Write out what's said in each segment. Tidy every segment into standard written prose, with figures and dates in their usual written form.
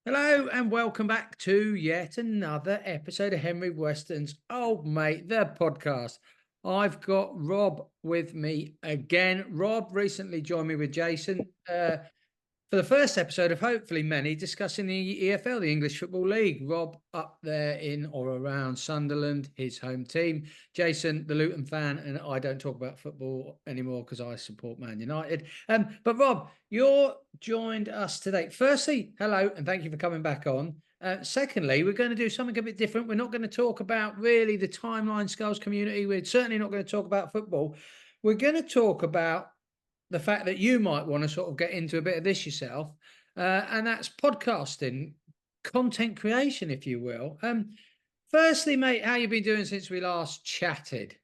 Hello and welcome back to yet another episode of Henry Weston's Old Mate, the podcast. I've got Rob with me again. Rob recently joined me with Jason for the first episode of hopefully many discussing the EFL, the English Football League. Rob up there in or around Sunderland, his home team. Jason, the Luton fan, and I don't talk about football anymore because I support Man United. But Rob, you're joined us today. Firstly, hello, and thank you for coming back on. Secondly, we're going to do something a bit different. We're not going to talk about really the timeline skulls community. We're certainly not going to talk about football. We're going to talk about the fact that you might want to sort of get into a bit of this yourself, and that's podcasting, content creation, if you will. Firstly, mate, how you been doing since we last chatted?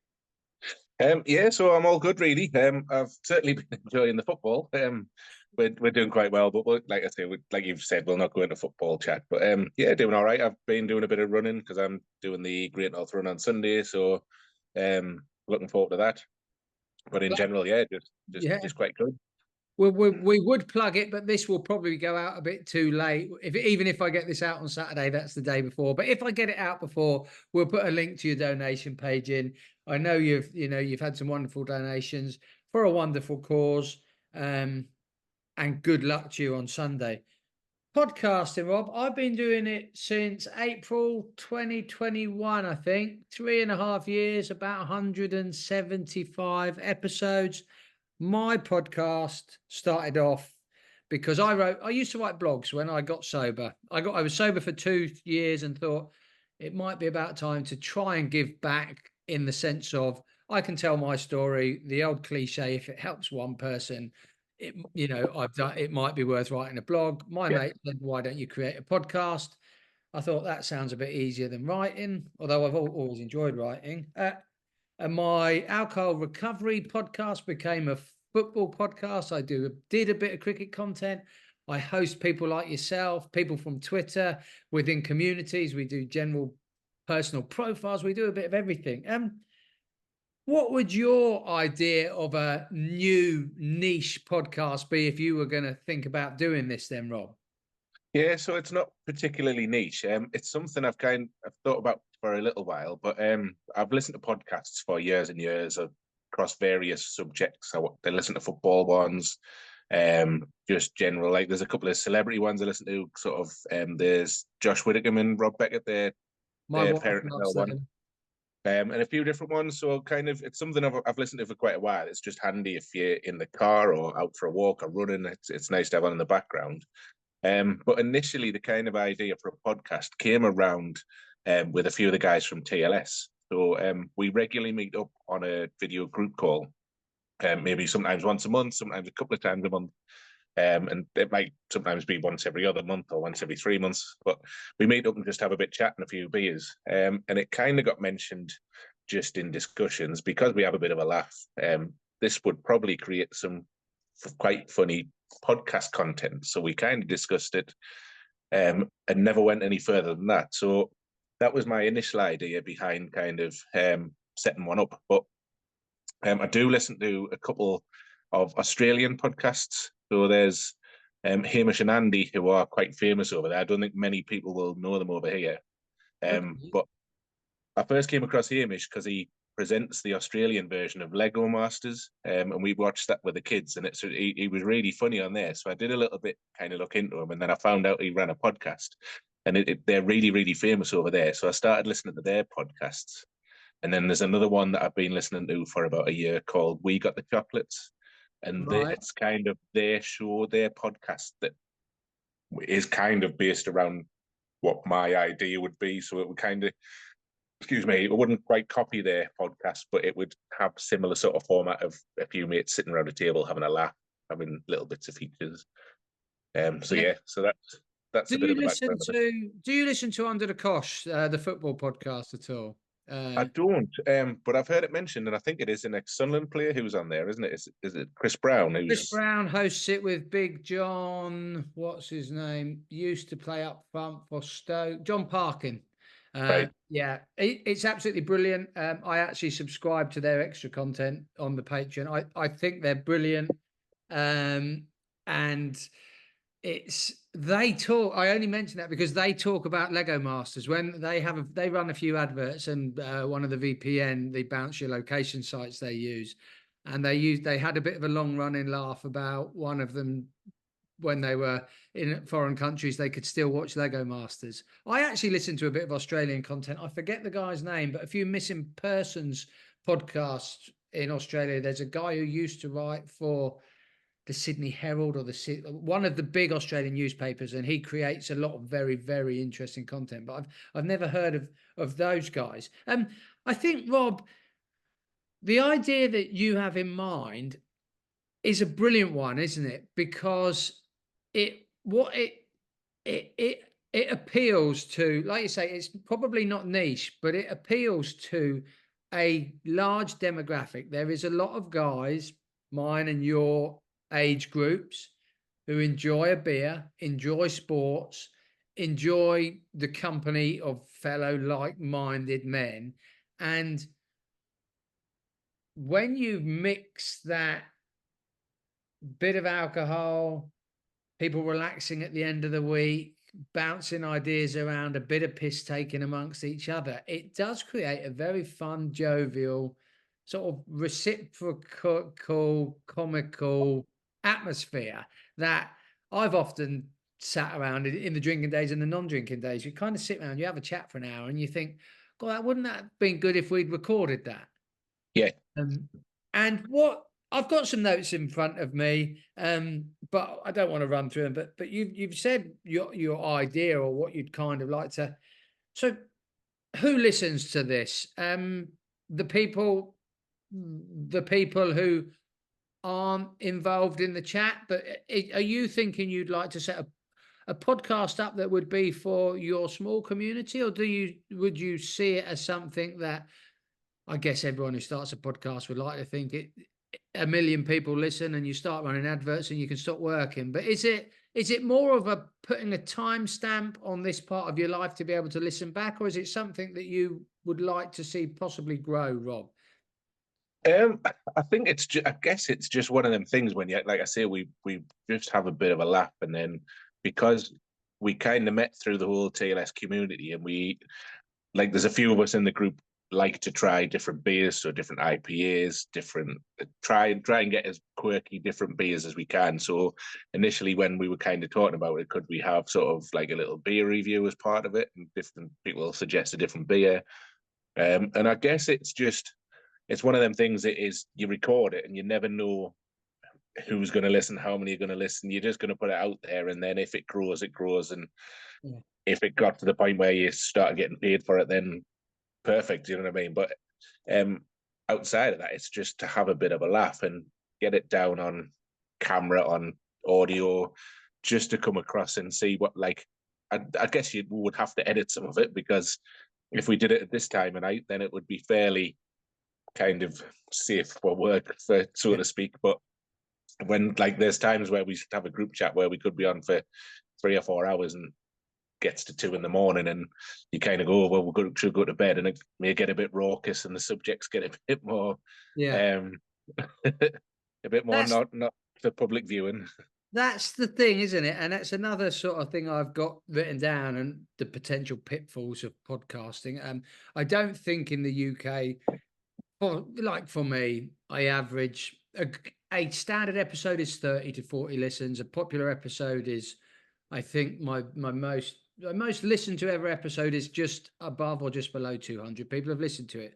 Yeah, so I'm all good, really. I've certainly been enjoying the football. We're doing quite well, but like I say, like you've said, we'll not go into football chat. But yeah, doing all right. I've been doing a bit of running because I'm doing the Great North Run on Sunday, so looking forward to that. But in general, yeah, Yeah. just quite good. We would plug it, but this will probably go out a bit too late. Even if I get this out on Saturday, that's the day before. But if I get it out before, we'll put a link to your donation page in. I know you've had some wonderful donations for a wonderful cause, and good luck to you on Sunday. Podcasting, Rob, I've been doing it since April 2021, I think. 3.5 years, about 175 episodes. My podcast started off because I used to write blogs when I got sober. I was sober for 2 years and thought it might be about time to try and give back, in the sense of I can tell my story, the old cliche, if it helps one person, I've done, it might be worth writing a blog. My Yeah, mate said, why don't you create a podcast? I thought that sounds a bit easier than writing, although I've always enjoyed writing. And my alcohol recovery podcast became a football podcast. I did a bit of cricket content. I host people like yourself, people from Twitter, within communities. We do general personal profiles. We do a bit of everything. What would your idea of a new niche podcast be if you were going to think about doing this then, Rob? yeah. So it's not particularly niche. It's something I've thought about for a little while, but I've listened to podcasts for years and years across various subjects. I listen to football ones, just general. Like there's a couple of celebrity ones I listen to. Sort of, there's Josh Whittaker and Rob Beckett, My their wife parent and loves one, them. and a few different ones. So kind of, it's something I've listened to for quite a while. It's just handy if you're in the car or out for a walk or running. It's nice to have on in the background. But initially, the kind of idea for a podcast came around with a few of the guys from TLS. So we regularly meet up on a video group call, maybe sometimes once a month, sometimes a couple of times a month. And it might sometimes be once every other month or once every 3 months. But we meet up and just have a bit chat and a few beers. And it kind of got mentioned just in discussions because we have a bit of a laugh. This would probably create some quite funny podcast content. So we kind of discussed it and never went any further than that. So that was my initial idea behind kind of setting one up. But I do listen to a couple of Australian podcasts. So there's Hamish and Andy, who are quite famous over there. I don't think many people will know them over here. Okay. But I first came across Hamish because he presents the Australian version of Lego Masters, and we watched that with the kids, and he was really funny on there. So I did a little bit kind of look into him, and then I found out he ran a podcast, and they're really, really famous over there. So I started listening to their podcasts, and then there's another one that I've been listening to for about a year called We Got the Chocolates, and Right. it's kind of their show, their podcast that is kind of based around what my idea would be. So it would kind of, excuse me, it wouldn't quite copy their podcast, but it would have similar sort of format of a few mates sitting around a table having a laugh, having little bits of features. So Yeah. yeah, so that's Do a bit you of the listen background of it. to Do you listen to Under the Cosh, the football podcast at all? I don't, but I've heard it mentioned, and I think it is an ex-Sunderland player who's on there, isn't it? Is it Chris Brown Chris who's Brown hosts it with Big John. What's his name? Used to play up front for Stoke. John Parkin. right? Yeah, it's absolutely brilliant. I actually subscribe to their extra content on the Patreon. I think they're brilliant. And they talk. I only mention that because they talk about Lego Masters when they run a few adverts, and one of the VPN, the bounce your location sites they use, and they had a bit of a long running laugh about one of them when they were in foreign countries, they could still watch Lego Masters. I actually listened to a bit of Australian content. I forget the guy's name, but a few missing persons podcasts in Australia. There's a guy who used to write for the Sydney Herald or one of the big Australian newspapers, and he creates a lot of very, very interesting content. But I've never heard of those guys. I think, Rob, the idea that you have in mind is a brilliant one, isn't it? Because it appeals to, like you say, it's probably not niche, but it appeals to a large demographic. There is a lot of guys, mine and your age groups, who enjoy a beer, enjoy sports, enjoy the company of fellow like-minded men. And when you mix that bit of alcohol, people relaxing at the end of the week, bouncing ideas around, a bit of piss taking amongst each other, it does create a very fun, jovial, sort of reciprocal, comical atmosphere that I've often sat around in the drinking days and the non-drinking days. You kind of sit around, you have a chat for an hour, and you think, God, wouldn't that have been good if we'd recorded that? Yeah. And what I've got some notes in front of me, but I don't want to run through them. But you've said your idea or what you'd kind of like to. So, who listens to this? The people who aren't involved in the chat. But are you thinking you'd like to set a podcast up that would be for your small community, or would you see it as something that, I guess, everyone who starts a podcast would like to think a million people listen and you start running adverts and you can stop working? But is it more of a putting a timestamp on this part of your life to be able to listen back, or is it something that you would like to see possibly grow, Rob? I think I guess it's just one of them things when you, like I say, we just have a bit of a laugh, and then because we kind of met through the whole TLS community, and there's a few of us in the group like to try different beers, so different IPAs, try and get as quirky different beers as we can. So initially, when we were kind of talking about it, could we have sort of like a little beer review as part of it, and different people suggest a different beer. And I guess it's one of them things that is, you record it and you never know who's going to listen, how many are going to listen. You're just going to put it out there, and then if it grows, it grows. And if it got to the point where you start getting paid for it, then perfect, you know what I mean? But outside of that, it's just to have a bit of a laugh and get it down on camera, on audio, just to come across and see what, like, I guess you would have to edit some of it, because if we did it at this time of night, then it would be fairly kind of safe for work, so to speak. But when, like, there's times where we should have a group chat where we could be on for 3 or 4 hours and gets to 2 a.m, and you kind of go, well, should go to bed, and it may get a bit raucous and the subjects get a bit more a bit more not for public viewing. That's the thing, isn't it? And that's another sort of thing I've got written down, and the potential pitfalls of podcasting. I don't think in the UK, for me, I average a standard episode is 30 to 40 listens. A popular episode is, I think my most listened to ever episode is just above or just below 200 people have listened to it.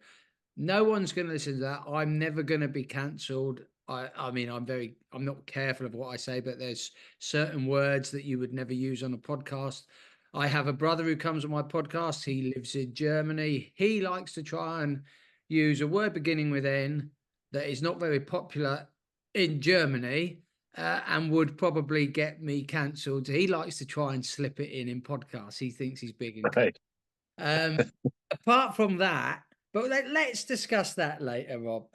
No one's going to listen to that. I'm never going to be cancelled. I mean, I'm not careful of what I say, but there's certain words that you would never use on a podcast. I have a brother who comes on my podcast. He lives in Germany. He likes to try and use a word beginning with N that is not very popular in Germany, and would probably get me cancelled. He likes to try and slip it in podcasts. He thinks he's big in Right. Apart from that, but let's discuss that later, Rob.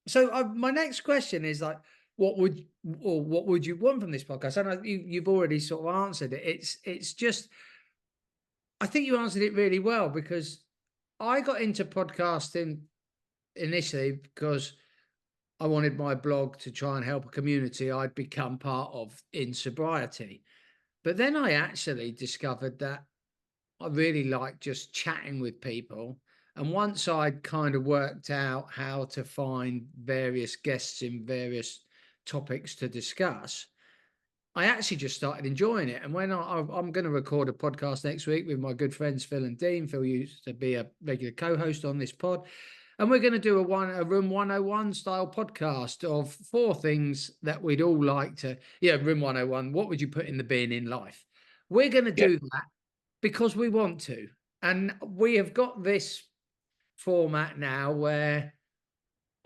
So my next question is, like, what would you want from this podcast? I know you've already sort of answered it. It's just, I think you answered it really well, because I got into podcasting initially because I wanted my blog to try and help a community I'd become part of in sobriety. But then I actually discovered that I really like just chatting with people. And once I'd kind of worked out how to find various guests in various topics to discuss, I actually just started enjoying it. And when I'm going to record a podcast next week with my good friends Phil and Dean. Phil used to be a regular co-host on this pod, and we're going to do a Room 101 style podcast of 4 things that we'd all like to. Yeah, Room 101. What would you put in the bin in life? We're going to do that because we want to, and we have got this format now where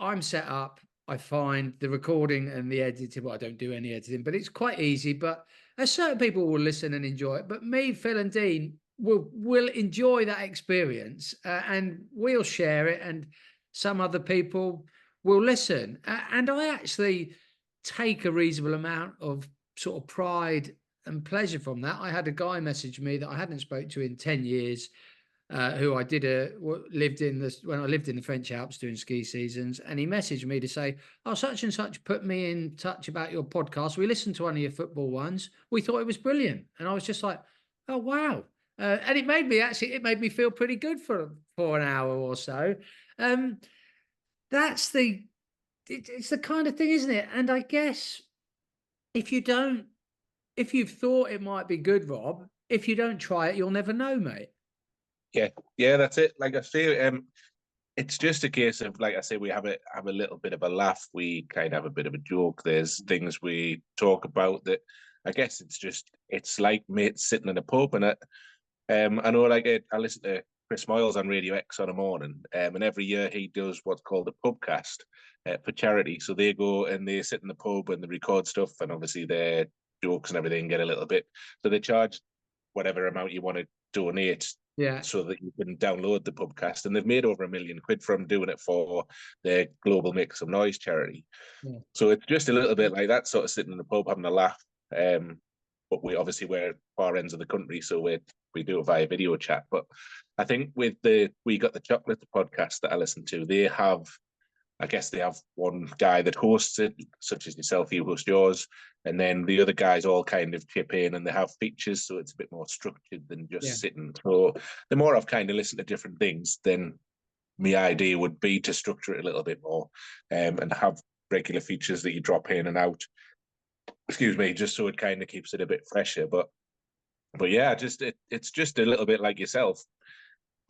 I'm set up. I find the recording and the editing. Well, I don't do any editing, but it's quite easy. But certain people will listen and enjoy it. But me, Phil, and Dean will enjoy that experience, and we'll share it. And some other people will listen. And I actually take a reasonable amount of sort of pride and pleasure from that. I had a guy message me that I hadn't spoke to in 10 years, who I lived in when I lived in the French Alps doing ski seasons, and he messaged me to say, "Oh, such and such put me in touch about your podcast. We listened to one of your football ones. We thought it was brilliant." And I was just like, "Oh wow!" And it made me feel pretty good for an hour or so. Um, that's it's the kind of thing, isn't it? And I guess if you've thought it might be good, Rob, if you don't try it, you'll never know, mate. Yeah, that's it. Like I say, it's just a case of, like I say, we have a little bit of a laugh. We kind of have a bit of a joke. There's things we talk about that I guess it's like mates sitting in a pub. And I know, like I listen to Chris Moyles on Radio X on a morning, and every year he does what's called a pubcast for charity. So they go and they sit in the pub and they record stuff, and obviously their jokes and everything get a little bit. So they charge whatever amount you want to donate, Yeah. so that you can download the pubcast. And they've made over £1 million from doing it for their Global Make Some Noise charity. Yeah. So it's just a little bit like that, sort of sitting in the pub having a laugh. But we're far ends of the country, so we do it via video chat. But I think with We Got the Chocolate podcast that I listen to, I guess they have one guy that hosts it, such as yourself, you host yours, and then the other guys all kind of chip in and they have features, so it's a bit more structured than just sitting. So the more I've kind of listened to different things, then my idea would be to structure it a little bit more, and have regular features that you drop in and out. Excuse me, just so it kind of keeps it a bit fresher. But yeah, it's just a little bit like yourself.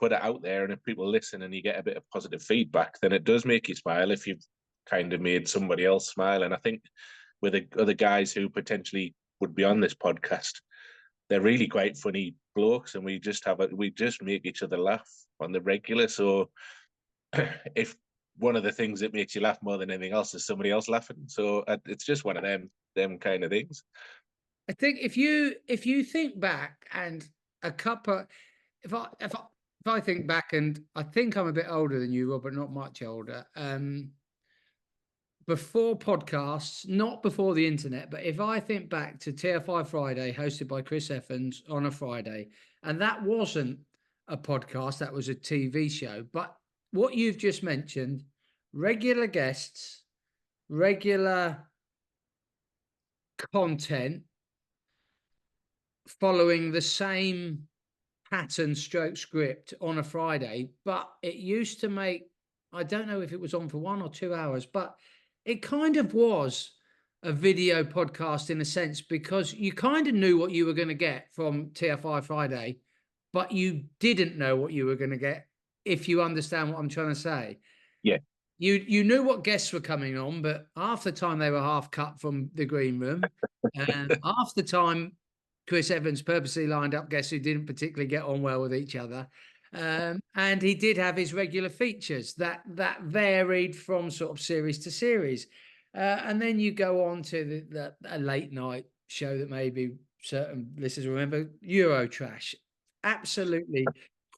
Put it out there, and if people listen and you get a bit of positive feedback, then it does make you smile if you've kind of made somebody else smile. And I think with the other guys who potentially would be on this podcast, they're really quite funny blokes, and we just make each other laugh on the regular. So if one of the things that makes you laugh more than anything else is somebody else laughing, so it's just one of them kind of things. I think if you think back, and a couple, if I think back, and I think I'm a bit older than you, Rob, but not much older. Before podcasts, not before the internet, but if I think back to TFI Friday, hosted by Chris Evans on a Friday, and that wasn't a podcast, that was a TV show. But what you've just mentioned, regular guests, regular content, following the same pattern stroke script on a Friday, but it used to make, I don't know if it was on for 1 or 2 hours, but it kind of was a video podcast in a sense, because you kind of knew what you were going to get from TFI Friday, but you didn't know what you were going to get, if you understand what I'm trying to say. Yeah. You knew what guests were coming on, but half the time they were half cut from the green room, and half the time Chris Evans purposely lined up guests who didn't particularly get on well with each other. And he did have his regular features that varied from sort of series to series. And then you go on to a late night show that maybe certain listeners remember, Eurotrash. Absolutely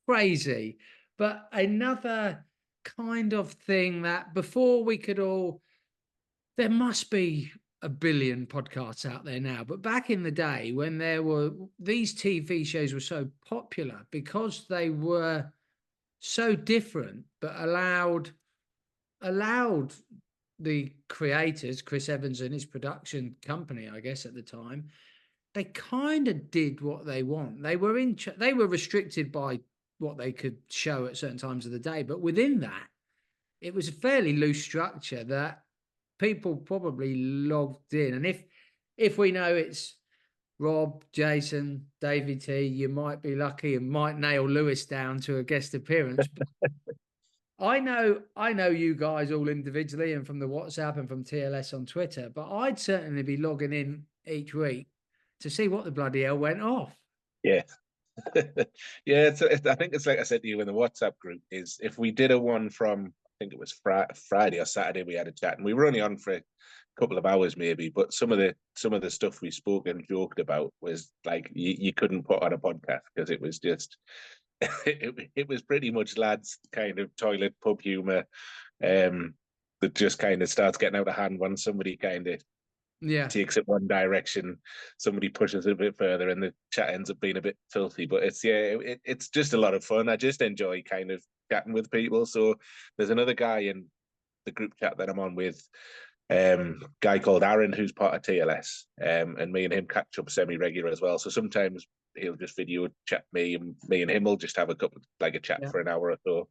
crazy. But another kind of thing that before we could all, there must be a billion podcasts out there now, but back in the day when these TV shows were so popular because they were so different, but allowed the creators, Chris Evans and his production company, I guess at the time, they kind of did what they want. They were they were restricted by what they could show at certain times of the day, but within that, it was a fairly loose structure that people probably logged in. And if we know it's Rob, Jason, Davey T, you might be lucky and might nail Lewis down to a guest appearance. But I know you guys all individually and from the WhatsApp and from TLS on Twitter, but I'd certainly be logging in each week to see what the bloody hell went off. Yeah. Yeah, I think it's like I said to you in the WhatsApp group, is if we did a one from, I think it was Friday or Saturday, we had a chat and we were only on for a couple of hours maybe, but some of the stuff we spoke and joked about was like you couldn't put on a podcast because it was just it was pretty much lads kind of toilet pub humor that just kind of starts getting out of hand when somebody kind of takes it one direction, somebody pushes it a bit further, and the chat ends up being a bit filthy. But it's just a lot of fun. I just enjoy kind of chatting with people. So there's another guy in the group chat that I'm on with, guy called Aaron, who's part of TLS, and me and him catch up semi-regular as well. So sometimes he'll just video chat me, and me and him will just have a chat for an hour or so.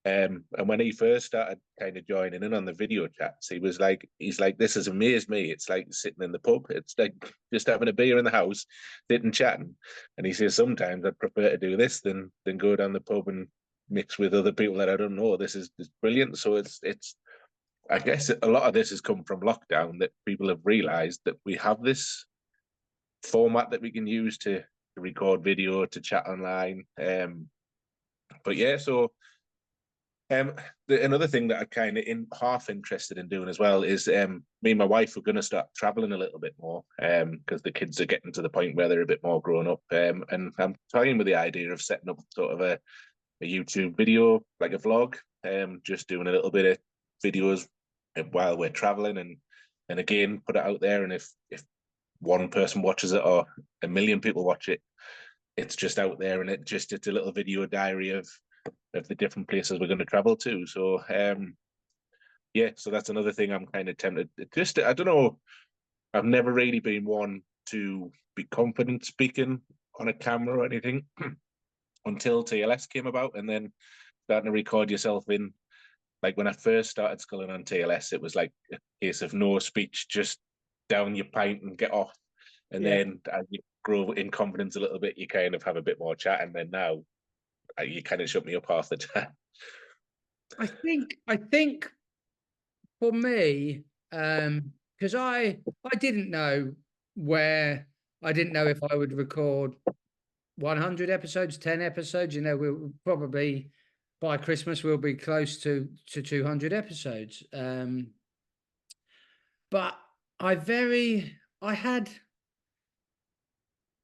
And when he first started kind of joining in on the video chats, he's like, this has amazed me. It's like sitting in the pub. It's like just having a beer in the house, sitting chatting. And he says, sometimes I'd prefer to do this than go down the pub and mix with other people that I don't know. This is brilliant. So it's I guess a lot of this has come from lockdown, that people have realized that we have this format that we can use to record video, to chat online. But yeah, so another thing that I'm kind of half interested in doing as well is me and my wife are going to start traveling a little bit more because the kids are getting to the point where they're a bit more grown up. And I'm toying with the idea of setting up sort of a YouTube video, like a vlog, just doing a little bit of videos while we're traveling, and again put it out there. And if one person watches it or a million people watch it, it's just out there, and it's a little video diary of the different places we're going to travel to. So yeah, so that's another thing I'm kind of tempted. Just I don't know, I've never really been one to be confident speaking on a camera or anything until TLS came about, and then starting to record yourself in. Like when I first started sculling on TLS, it was like a case of no speech, just down your pint and get off. And then as you grow in confidence a little bit, you kind of have a bit more chat. And then now you kind of shut me up half the time. I think for me, because I didn't know I didn't know if I would record 100 episodes, 10 episodes. You know, we'll probably by Christmas we'll be close to 200 episodes. But I had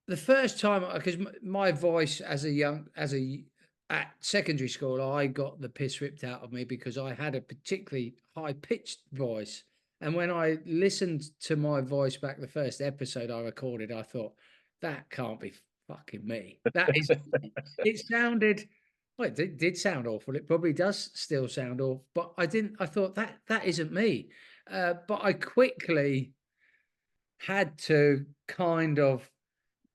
the first time, because my voice at secondary school, I got the piss ripped out of me because I had a particularly high pitched voice. And when I listened to my voice back, the first episode I recorded, I thought, that can't be fucking me. It sounded, well, it did sound awful. It probably does still sound awful, but I thought that isn't me. But I quickly had to kind of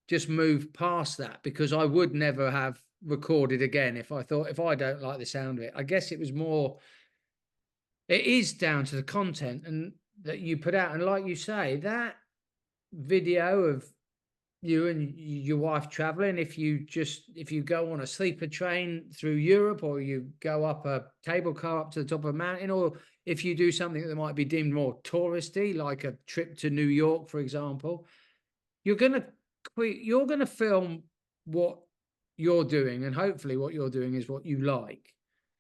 just move past that, because I would never have recorded again if I thought, if I don't like the sound of it. I guess it is down to the content and that you put out. And like you say, that video of you and your wife traveling, if you go on a sleeper train through Europe, or you go up a cable car up to the top of a mountain, or if you do something that might be deemed more touristy, like a trip to New York, for example, you're going to film what you're doing, and hopefully what you're doing is what you like.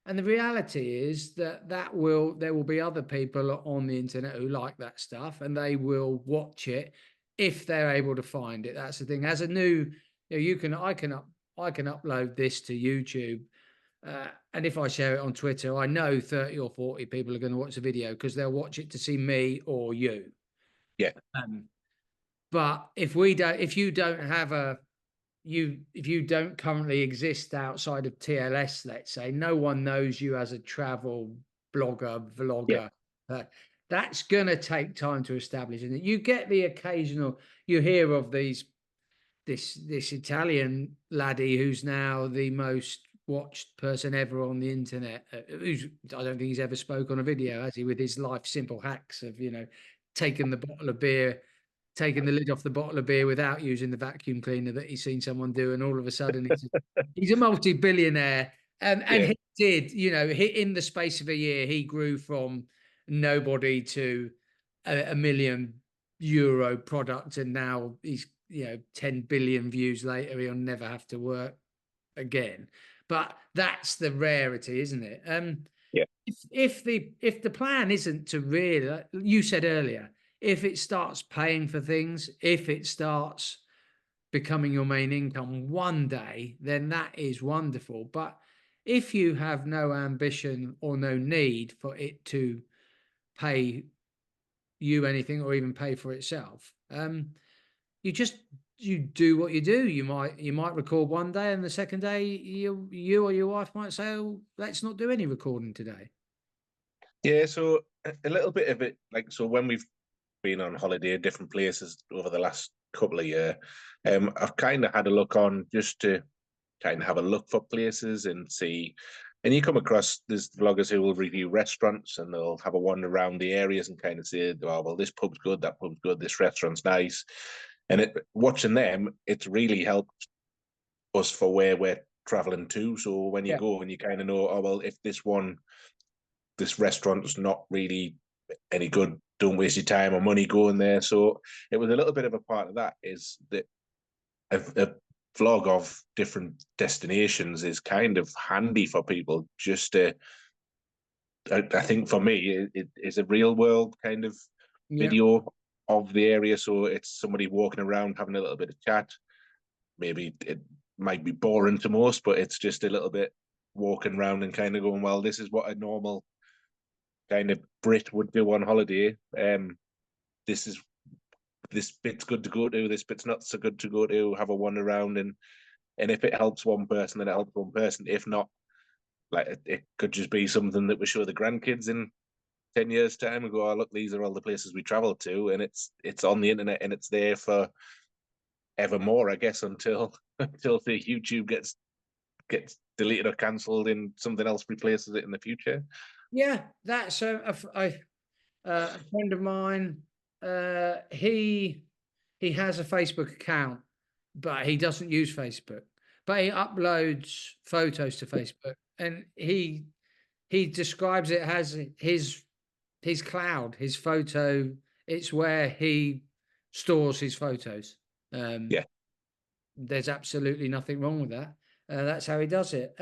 And the reality is that there will be other people on the internet who like that stuff, and they will watch it if they're able to find it. That's the thing. As a new, I can upload this to YouTube, and if I share it on Twitter, I know 30 or 40 people are going to watch the video because they'll watch it to see me or you. Yeah. But if you don't currently exist outside of TLS, let's say, no one knows you as a travel blogger, vlogger. That's going to take time to establish. And you get the occasional, you hear of this Italian laddie who's now the most watched person ever on the internet. Who's, I don't think he's ever spoke on a video, has he? With his life simple hacks of, taking the bottle of beer, taking the lid off the bottle of beer without using the vacuum cleaner that he's seen someone do, and all of a sudden he's a multi-billionaire. And Yeah. he did, in the space of a year, he grew from nobody to a €1 million product, and now he's 10 billion views later. He'll never have to work again. But that's the rarity, isn't it? Yeah. If the plan isn't to really, like you said earlier, if it starts paying for things, if it starts becoming your main income one day, then that is wonderful. But if you have no ambition or no need for it to pay you anything or even pay for itself, you do what you do. You might record one day, and the second day you or your wife might say, "Oh, let's not do any recording today." Yeah, so a little bit of it, like, so when we've been on holiday at different places over the last couple of years, I've kind of had a look on just to kind of have a look for places and see. And you come across there's vloggers who will review restaurants and they'll have a wander around the areas and kind of say, oh, well, this pub's good, that pub's good, this restaurant's nice. And watching them, it's really helped us for where we're traveling to. So when you go and you kind of know, oh, well, if this restaurant's not really any good, don't waste your time or money going there. So it was a little bit of a part of that, is that a vlog of different destinations is kind of handy for people just to, I think for me, it is a real world kind of video of the area. So it's somebody walking around having a little bit of chat. Maybe it might be boring to most, but it's just a little bit walking around and kind of going, well, this is what a normal kind of Brit would do on holiday. This bit's good to go to, this bit's not so good to go to, have a wander around, and if it helps one person, then it helps one person. If not, like it could just be something that we show the grandkids in 10 years' time and go, oh, look, these are all the places we travel to, and it's on the internet and it's there for evermore, I guess, until the YouTube gets deleted or cancelled and something else replaces it in the future. Yeah, that's a friend of mine. He has a Facebook account, but he doesn't use Facebook. But he uploads photos to Facebook, and he describes it as his cloud, his photo. It's where he stores his photos. Yeah. There's absolutely nothing wrong with that. That's how he does it.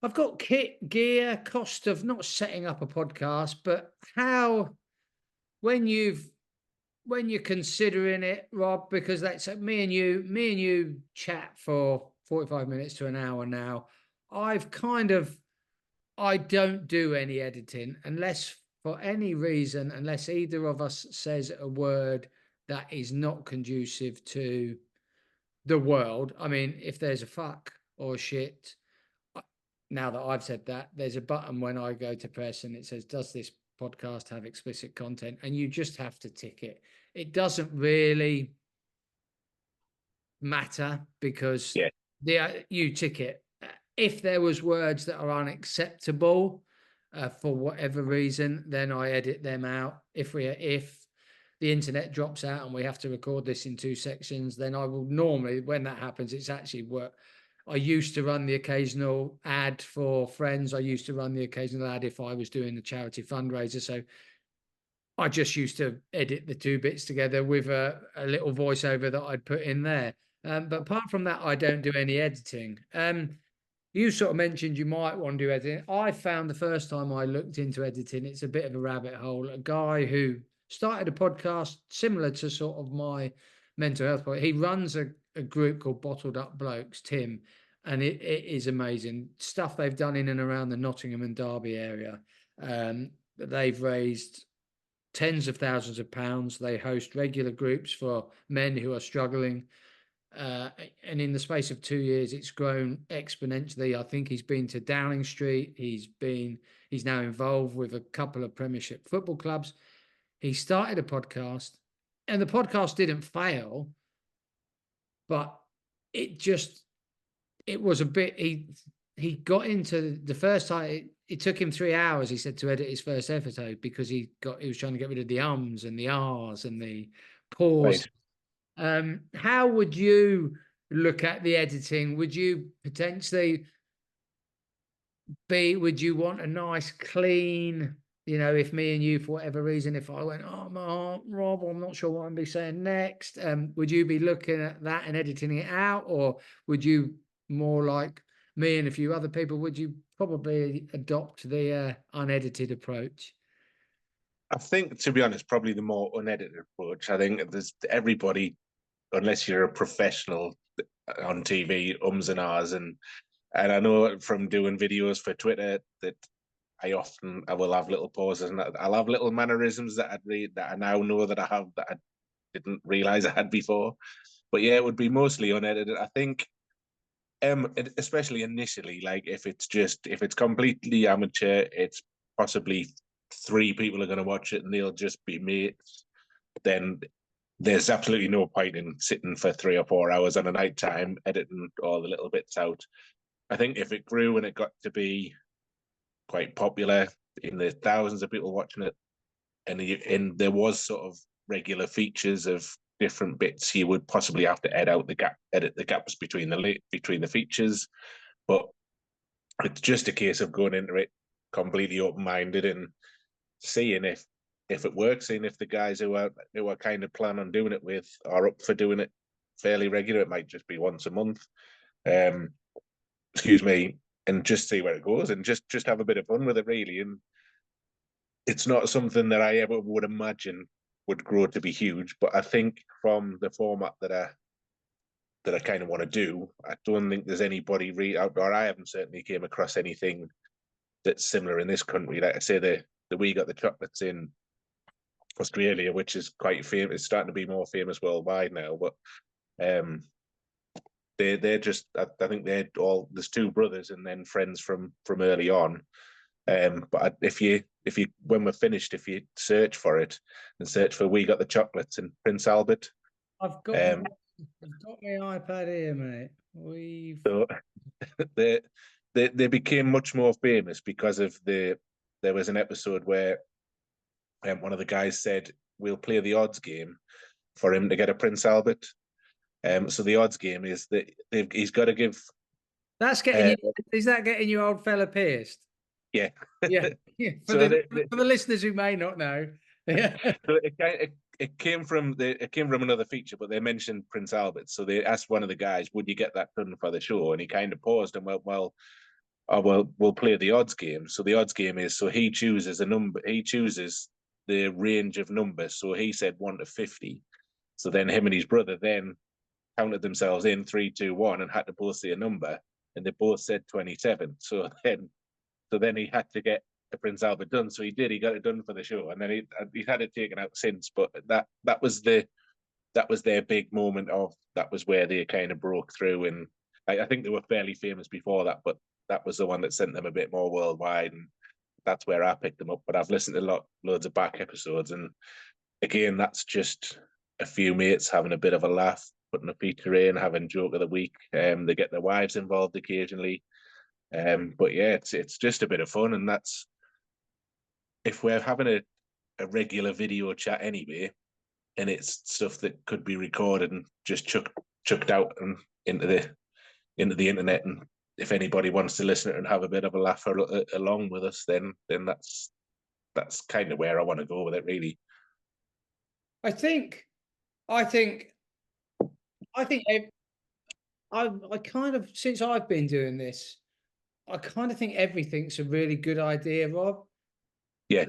I've got kit, gear, cost of not setting up a podcast, but how, when you're considering it, Rob, because that's me and you chat for 45 minutes to an hour now. I don't do any editing unless for any reason, unless either of us says a word that is not conducive to the world. I mean, if there's a fuck or a shit, now that I've said that, there's a button when I go to press and it says, does this podcast have explicit content? And you just have to tick it. It doesn't really matter because you tick it. If there was words that are unacceptable for whatever reason, then I edit them out. If the internet drops out and we have to record this in 2 sections, then I will normally, when that happens, it's actually work. I used to run the occasional ad for friends. I used to run the occasional ad if I was doing a charity fundraiser. So I just used to edit the 2 bits together with a little voiceover that I'd put in there. But apart from that, I don't do any editing. You sort of mentioned you might want to do editing. I found the first time I looked into editing, it's a bit of a rabbit hole. A guy who started a podcast similar to sort of my mental health point. He runs a group called Bottled Up Blokes, Tim, and it is amazing stuff they've done in and around the Nottingham and Derby area. They've raised tens of thousands of pounds. They host regular groups for men who are struggling. and in the space of 2 years, it's grown exponentially. I think he's been to Downing Street. He's now involved with a couple of Premiership football clubs. He started a podcast, and the podcast didn't fail, but it was a bit. He got into the first time. It took him 3 hours, he said, to edit his first episode because he was trying to get rid of the ums and the ahs and the pause. Right. How would you look at the editing? Would you potentially would you want a nice clean, if me and you, for whatever reason, if I went, oh, Rob, I'm not sure what I'm be saying next, would you be looking at that and editing it out? Or would you, more like me and a few other people, would you probably adopt the unedited approach? I think, to be honest, probably the more unedited approach. I think there's everybody, unless you're a professional on TV, ums and ahs, and I know from doing videos for Twitter that I will have little pauses and I'll have little mannerisms that that I now know that I have that I didn't realize I had before. But yeah, it would be mostly unedited. I think, especially initially, like if it's completely amateur, it's possibly 3 people are going to watch it and they'll just be mates. Then there's absolutely no point in sitting for 3 or 4 hours on a night time editing all the little bits out. I think if it grew and it got to be quite popular, in the thousands of people watching it, and there was sort of regular features of different bits, you would possibly have to edit the gaps between the features. But it's just a case of going into it completely open-minded and seeing if it works, seeing if the guys who are kind of plan on doing it with are up for doing it fairly regular. It might just be once a month. Excuse me, and just see where it goes and just have a bit of fun with it, really. And it's not something that I ever would imagine would grow to be huge, but I think from the format that I kind of want to do, I don't think there's anybody or I haven't certainly came across anything that's similar in this country. Like I say, the We Got the Chocolates in Australia, which is quite famous, it's starting to be more famous worldwide now. But they're just, I think they're all, there's 2 brothers and then friends from early on. But if you when we're finished, if you search for it and search for We Got the Chocolates and Prince Albert, I've got my iPad here, mate. So they became much more famous because of there was an episode where one of the guys said, we'll play the odds game for him to get a Prince Albert. So the odds game is that he's got to give. That's getting you. Is that getting you, old fella, pierced? Yeah. Yeah. For the listeners who may not know. Yeah. So it came from another feature, but they mentioned Prince Albert. So they asked one of the guys, "Would you get that done for the show?" And he kind of paused and went, "Well, we'll play the odds game." So the odds game is, so he chooses a number. He chooses the range of numbers. So he said 1 to 50. So then him and his brother then counted themselves in 3, 2, 1 and had to both say a number, and they both said 27. So then he had to get the Prince Albert done. So he did. He got it done for the show, and then he had it taken out since. But that was their big moment that was where they kind of broke through. And I think they were fairly famous before that, but that was the one that sent them a bit more worldwide, and that's where I picked them up. But I've listened to loads of back episodes, and again, that's just a few mates having a bit of a laugh, putting a feature in, having joke of the week. They get their wives involved occasionally. But yeah, it's just a bit of fun, and that's if we're having a regular video chat anyway, and it's stuff that could be recorded and just chucked out and into the internet, and if anybody wants to listen to it and have a bit of a laugh along with us, then that's kind of where I want to go with it, really. I think I kind of, since I've been doing this, I kind of think everything's a really good idea, Rob. Yeah.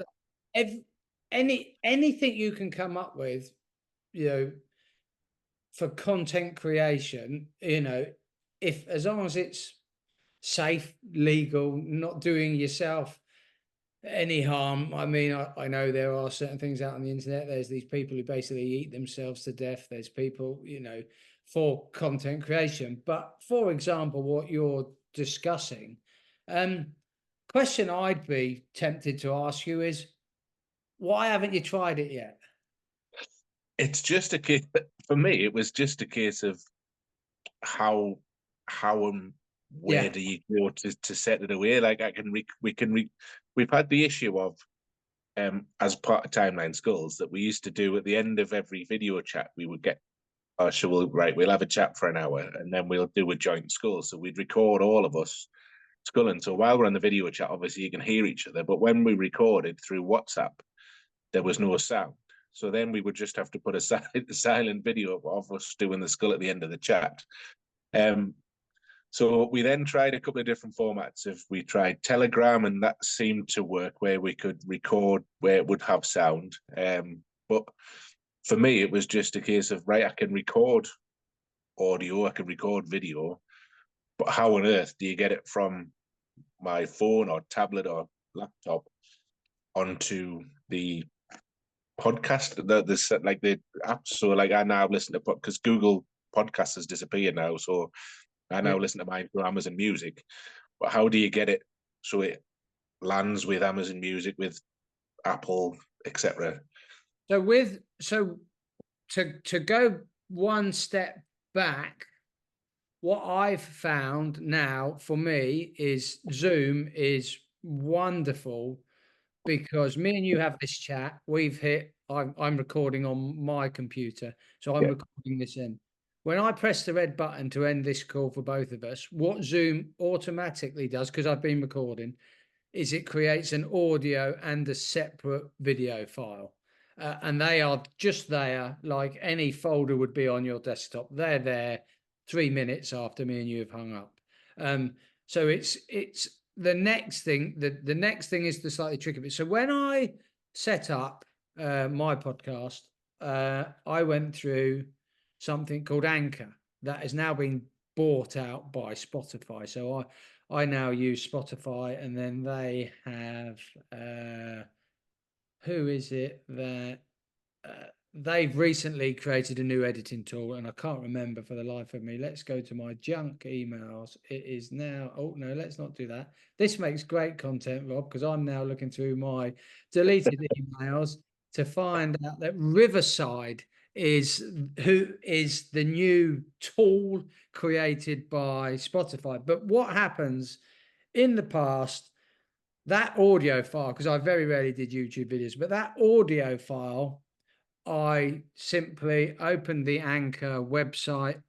Anything you can come up with, for content creation, if as long as it's safe, legal, not doing yourself any harm. I mean, I know there are certain things out on the internet. There's these people who basically eat themselves to death. There's people, for content creation. But for example, what you're discussing, um, question I'd be tempted to ask you is, why haven't you tried it yet? It's just a case for me. It was just a case of how where Yeah, do you go to set it away? Like we've had the issue of as part of Timeline Skulls that we used to do at the end of every video chat. We would get, oh, so we'll have a chat for an hour and then we'll do a joint skull. So we'd record all of us skulling. So while we're on the video chat, obviously you can hear each other. But when we recorded through WhatsApp, there was no sound. So then we would just have to put a silent video of us doing the skull at the end of the chat. So we then tried a couple of different formats. If we tried Telegram, and that seemed to work, where we could record where it would have sound. But for me, it was just a case of, right, I can record audio, I can record video, but how on earth do you get it from my phone or tablet or laptop onto the podcast, the apps? So like I now listen to, because Google Podcasts has disappeared now, so I yeah. now listen to mine through Amazon Music. But how do you get it so it lands with Amazon Music, with Apple, etc.? So to go one step back, what I've found now for me is Zoom is wonderful because me and you have this chat. I'm recording on my computer, so I'm Yeah, recording this in. When I press the red button to end this call for both of us, what Zoom automatically does, because I've been recording, is it creates an audio and a separate video file. And they are just there, like any folder would be on your desktop. They're there 3 minutes after me and you have hung up. So it's the next thing. The next thing is the slightly tricky bit. So when I set up my podcast, I went through something called Anchor that has now been bought out by Spotify. So I now use Spotify, and then they have who is it that they've recently created a new editing tool, and I can't remember for the life of me. Let's go to my junk emails. It is now, oh no, let's not do that. This makes great content, Rob, because I'm now looking through my deleted emails to find out that Riverside is who is the new tool created by Spotify. But what happens in the past, that audio file, because I very rarely did YouTube videos, but that audio file, I simply opened the Anchor website.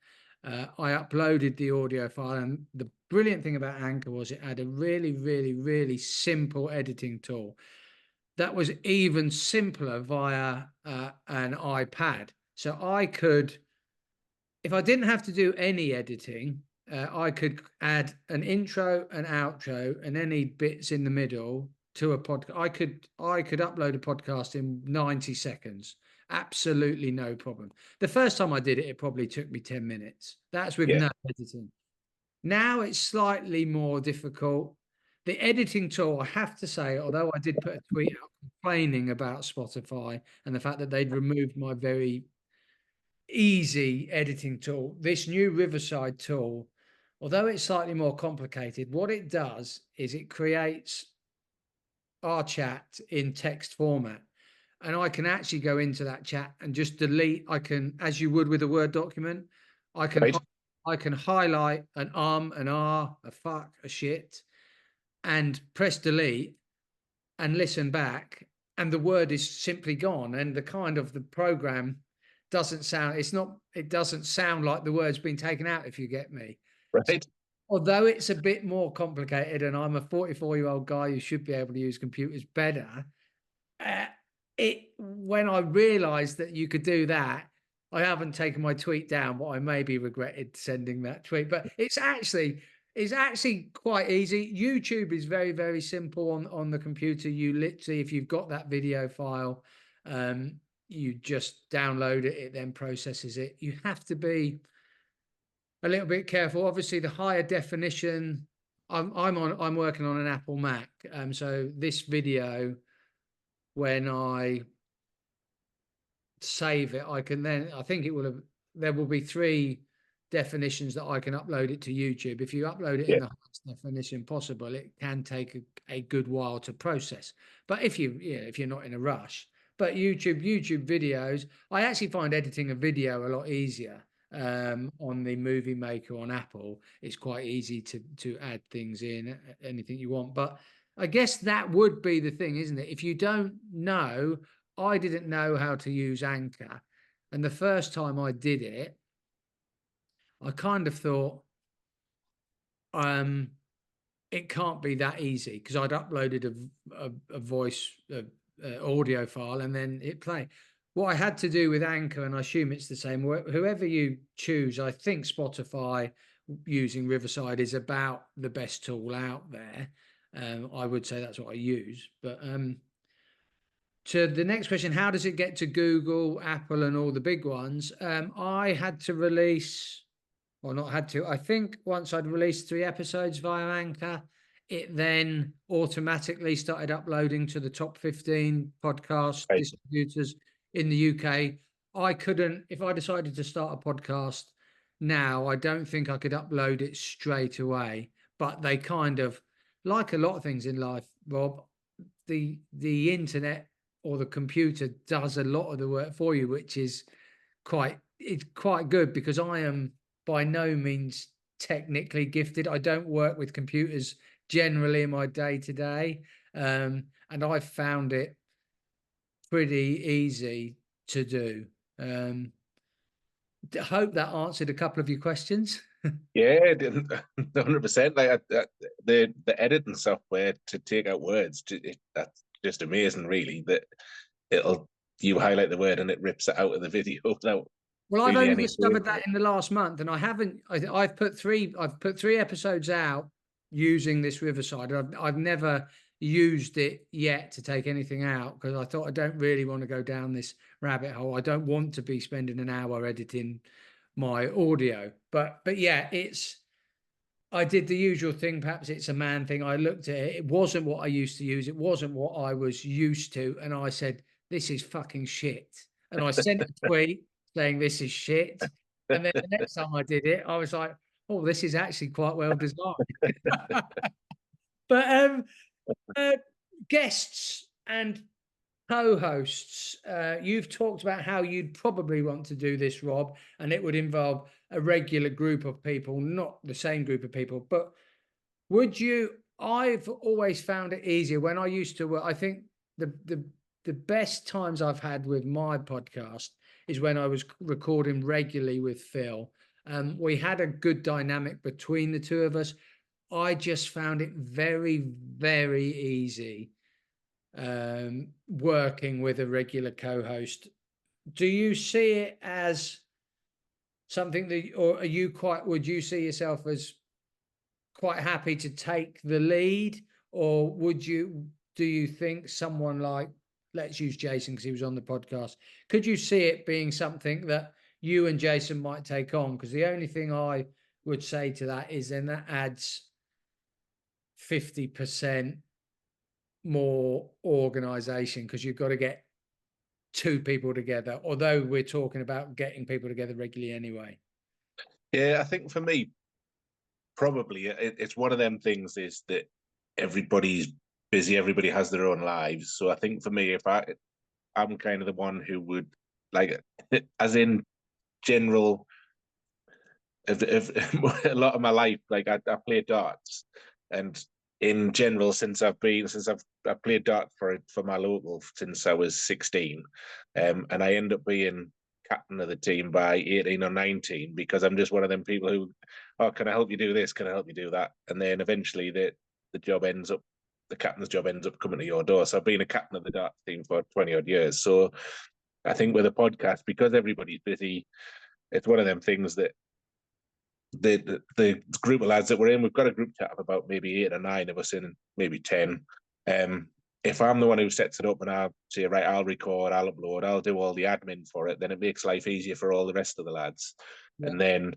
I uploaded the audio file, and the brilliant thing about Anchor was it had a really, really, really simple editing tool that was even simpler via an iPad. So I could, if I didn't have to do any editing, I could add an intro, an outro, and any bits in the middle to a podcast. I could upload a podcast in 90 seconds. Absolutely no problem. The first time I did it, it probably took me 10 minutes. That's with yeah, no editing. Now it's slightly more difficult. The editing tool, I have to say, although I did put a tweet out complaining about Spotify and the fact that they'd removed my very easy editing tool, this new Riverside tool, although it's slightly more complicated, what it does is it creates our chat in text format. And I can actually go into that chat and just delete. I can, as you would with a Word document, I can right. I can highlight an an R, a fuck, a shit, and press delete and listen back, and the word is simply gone. And the kind of the program doesn't sound, it doesn't sound like the word's been taken out, if you get me. Right. Although it's a bit more complicated, and I'm a 44-year-old guy who should be able to use computers better, uh, it when I realized that you could do that, I haven't taken my tweet down, but I maybe regretted sending that tweet. But it's actually quite easy. YouTube is very, very simple on the computer. You literally, if you've got that video file, you just download it, it then processes it. You have to be a little bit careful. Obviously, the higher definition I'm working on an Apple Mac. So this video, when I save it, I can then, I think it will have, there will be 3 definitions that I can upload it to YouTube. If you upload it in Yeah. the highest definition possible, it can take a good while to process. But if if you're not in a rush, but YouTube videos, I actually find editing a video a lot easier. On the Movie Maker on Apple, it's quite easy to add things in, anything you want. But I guess that would be the thing, isn't it? If you don't know, I didn't know how to use Anchor, and the first time I did it, I kind of thought, um, it can't be that easy, because I'd uploaded a voice audio file and then hit play. What I had to do with Anchor, and I assume it's the same, whoever you choose, I think Spotify using Riverside is about the best tool out there. I would say that's what I use. But to the next question, how does it get to Google, Apple, and all the big ones? I had to release, or not had to, I think once I'd released 3 episodes via Anchor, it then automatically started uploading to the top 15 podcast Right. distributors in the UK. I couldn't, if I decided to start a podcast now, I don't think I could upload it straight away. But they kind of, like a lot of things in life, Rob, the internet or the computer does a lot of the work for you, which is it's quite good, because I am by no means technically gifted. I don't work with computers generally in my day to day, and I've found it pretty easy to do. I hope that answered a couple of your questions. Yeah, 100%. Like the editing software to take out words, that's just amazing. Really, that you highlight the word and it rips it out of the video without Well, I've really only any. discovered that in the last month, and I haven't. I've put 3 episodes out using this Riverside. I've never used it yet to take anything out, because I thought I don't really want to go down this rabbit hole. I don't want to be spending an hour editing my audio. But yeah, I did the usual thing. Perhaps it's a man thing. I looked at it. It wasn't what I used to use. It wasn't what I was used to, and I said, "This is fucking shit." And I sent a tweet saying, "This is shit." And then the next time I did it, I was like, "Oh, this is actually quite well designed." But uh, guests and co-hosts, you've talked about how you'd probably want to do this, Rob, and it would involve a regular group of people, not the same group of people. But would you? I've always found it easier when I used to work. I think the best times I've had with my podcast is when I was recording regularly with Phil. We had a good dynamic between the two of us. I just found it very, very easy working with a regular co-host. Do you see it as something that, or are you quite, would you see yourself as quite happy to take the lead, or do you think someone like, let's use Jason because he was on the podcast, could you see it being something that you and Jason might take on? Because the only thing I would say to that is then that adds 50% more organization, because you've got to get 2 people together, although we're talking about getting people together regularly anyway. Yeah, I think for me, probably it's one of them things is that everybody's busy, everybody has their own lives. So I think for me, if I'm kind of the one who would like, as in general, if a lot of my life, like I play darts, and in general, since I've played darts for my local since I was 16, and I end up being captain of the team by 18 or 19, because I'm just one of them people who, oh, can I help you do this? Can I help you do that? And then eventually the captain's job ends up coming to your door. So I've been a captain of the darts team for 20 odd years. So I think with a podcast, because everybody's busy, it's one of them things that the group of lads that we're in, we've got a group chat of about maybe 8 or 9 of us in maybe 10. If I'm the one who sets it up and I say, right, I'll record, I'll upload, I'll do all the admin for it, then it makes life easier for all the rest of the lads. Yeah. And then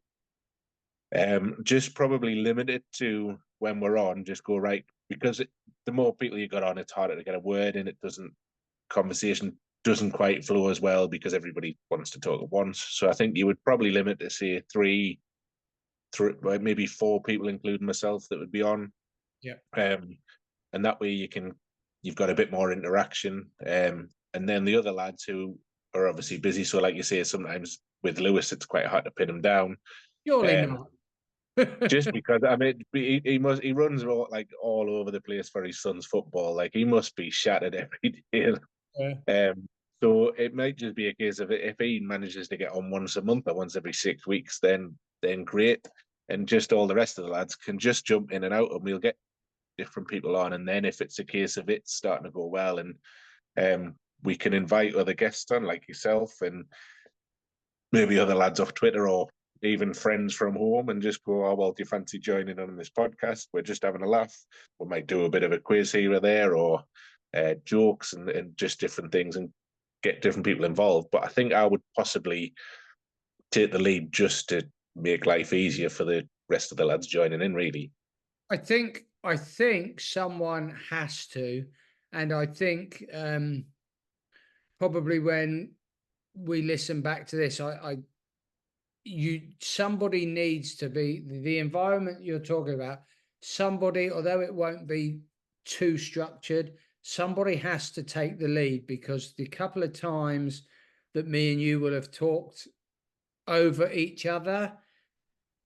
Just probably limit it to when we're on, just go right, because the more people you got on, it's harder to get a word in. Conversation doesn't quite flow as well because everybody wants to talk at once. So I think you would probably limit to say three, maybe four people, including myself, that would be on. Yeah. And that way you've got a bit more interaction. And then the other lads who are obviously busy. So like you say, sometimes with Lewis, it's quite hard to pin him down. Surely not. Just because I mean he runs all over the place for his son's football. Like he must be shattered every day. Yeah. So it might just be a case of if he manages to get on once a month or once every 6 weeks, then great. And just all the rest of the lads can just jump in and out, and we'll get different people on. And then if it's a case of it starting to go well, and we can invite other guests on like yourself and maybe other lads off Twitter or even friends from home, and just go, oh, well, do you fancy joining on this podcast? We're just having a laugh. We might do a bit of a quiz here or there, or jokes and just different things, and get different people involved. But I think I would possibly take the lead just to make life easier for the rest of the lads joining in, really. I think someone has to, and I think probably when we listen back to this, somebody needs to be the environment you're talking about. Somebody, although it won't be too structured, somebody has to take the lead, because the couple of times that me and you will have talked over each other,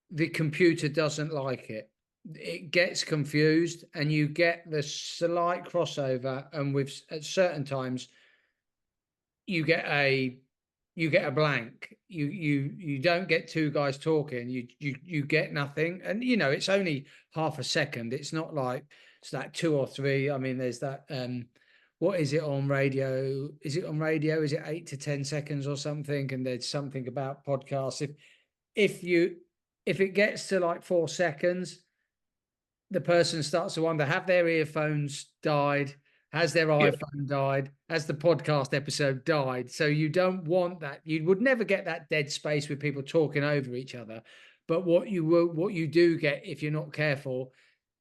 the computer doesn't like it. It gets confused, and you get the slight crossover, and with at certain times you get a blank. You don't get two guys talking. You get nothing, and it's only half a second. It's not like it's that 2 or 3. I mean, there's that what is it on radio? Is it on radio? Is it 8 to 10 seconds or something? And there's something about podcasts. If it gets to like 4 seconds, the person starts to wonder, have their earphones died? Has their iPhone died? Has the podcast episode died? So you don't want that. You would never get that dead space with people talking over each other. But what you do get, if you're not careful,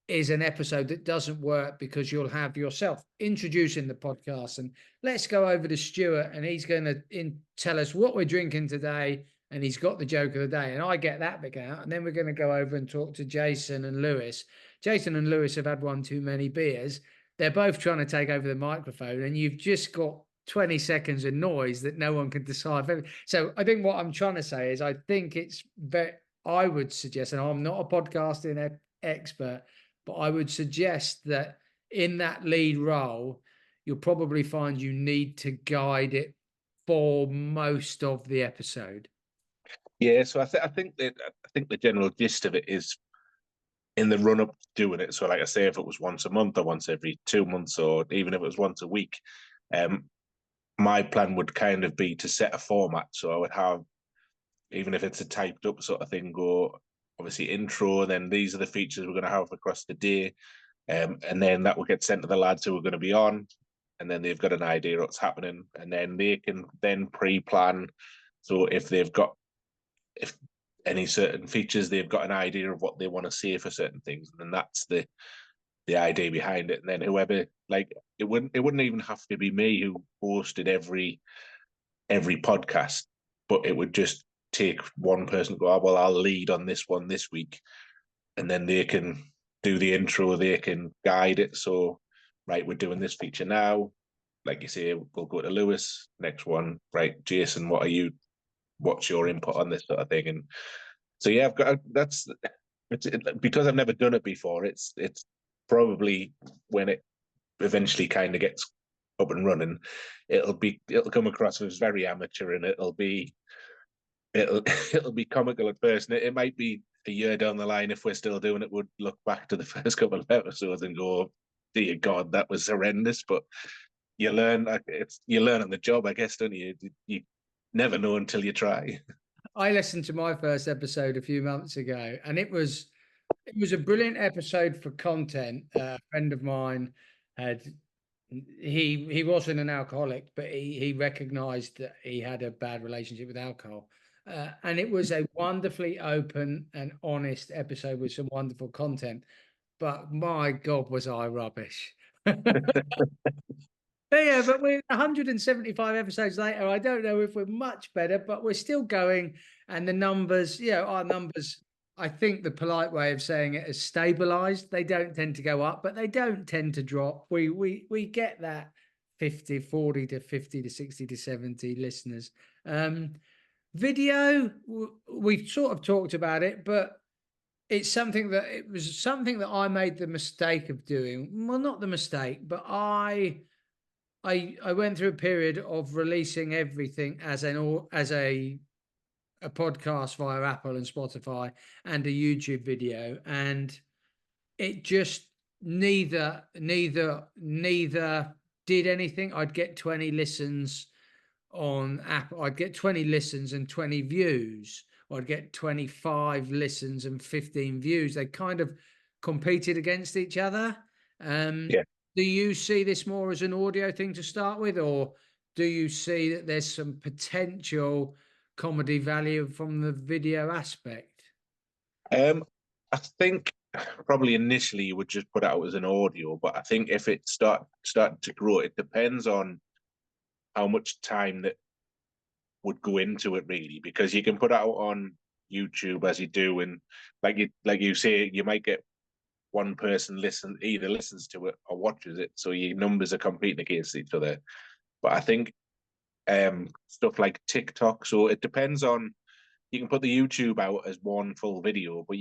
is an episode that doesn't work, because you'll have yourself introducing the podcast. And let's go over to Stuart, and he's going to tell us what we're drinking today, and he's got the joke of the day, and I get that bit out. And then we're going to go over and talk to Jason and Lewis. Jason and Lewis have had one too many beers. They're both trying to take over the microphone, and you've just got 20 seconds of noise that no one can decide. So I think what I'm trying to say is, I think I would suggest, and I'm not a podcasting expert, but I would suggest that in that lead role, you'll probably find you need to guide it for most of the episode. Yeah, so I think the general gist of it is in the run up to doing it. So, like I say, if it was once a month or once every 2 months, or even if it was once a week, my plan would kind of be to set a format. So I would have, even if it's a typed up sort of thing, go obviously intro, then these are the features we're going to have across the day, and then that will get sent to the lads who are going to be on, and then they've got an idea what's happening, and then they can then pre-plan. So if any certain features, they've got an idea of what they want to say for certain things, and then that's the idea behind it. And then whoever, like, it wouldn't even have to be me who hosted every podcast, but it would just take one person to go, oh, well, I'll lead on this one this week, and then they can do the intro, they can guide it. So, right, we're doing this feature now. Like you say, we'll go to Lewis. Next one, right, Jason, what's your input on this sort of thing? And so yeah, because I've never done it before. It's probably when it eventually kind of gets up and running, it'll come across as very amateur, and it'll be comical at first, and it might be a year down the line, if we're still doing it, would look back to the first couple of episodes and go, dear God, that was horrendous. But you learn on the job, I guess, don't you? You never know until you try. I listened to my first episode a few months ago, and it was a brilliant episode for content. A friend of mine he wasn't an alcoholic, but he recognized that he had a bad relationship with alcohol, And it was a wonderfully open and honest episode with some wonderful content. But my God, was I rubbish. But yeah, but we're 175 episodes later. I don't know if we're much better, but we're still going. And the numbers, our numbers, I think the polite way of saying it is stabilized. They don't tend to go up, but they don't tend to drop. We get that 40 to 50 to 60 to 70 listeners. Video, we've sort of talked about it, but it was something that I made the mistake of doing. Well, not the mistake, but I went through a period of releasing everything as a podcast via Apple and Spotify and a YouTube video, and it just neither did anything. I'd get 20 listens on Apple. I'd get 20 listens and 20 views. I'd get 25 listens and 15 views. They kind of competed against each other. Yeah. Do you see this more as an audio thing to start with, or do you see that there's some potential comedy value from the video aspect? I think probably initially you would just put it out as an audio, but I think if it started to grow, it depends on how much time that would go into it really, because you can put it out on YouTube as you do, and like you say, you might get one person either listens to it or watches it, so your numbers are competing against each other. But I think stuff like TikTok, so it depends on, you can put the YouTube out as one full video, but